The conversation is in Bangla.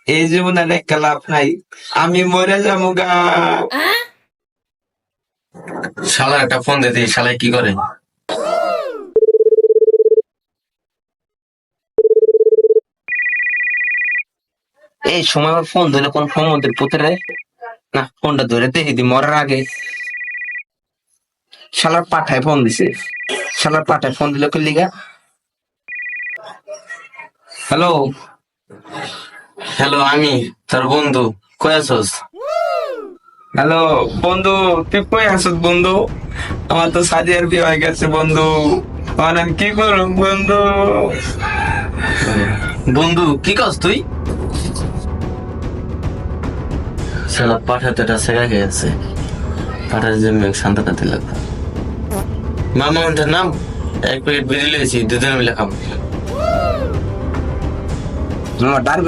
এই জীবনে একটা লাভ নাই, আমি মরে যাবো গা। শালার একটা ফোন দে দিই, শালাই কি করে? এই সময় আমার ফোন ধরে কোন সমুদ্রের পুতরে না, ফোনটা ধরে দেখি দি মরার আগে। শালার পাঠায় ফোন দিছে, শালার পাঠায় ফোন দিল কি লিগা? হ্যালো, হ্যালো, আমি তোর বন্ধু, কই আছস? হ্যালো বন্ধু, তুই কই আছিস বন্ধু? আমার তো সাদিয়ার বিয়ে হয়ে গেছে বন্ধু, এখন আমি কি করব বন্ধু? বন্ধু কি কাজ তুই? শালা পাঠাতে এটা সেরা গেছে, পাঠার জন্য শান্ততা লাগবে। মামা ওটার নাম, এক প্লেট বিরিয়ানি লইছি, দুজনে মিলে খাবো। আমার ডার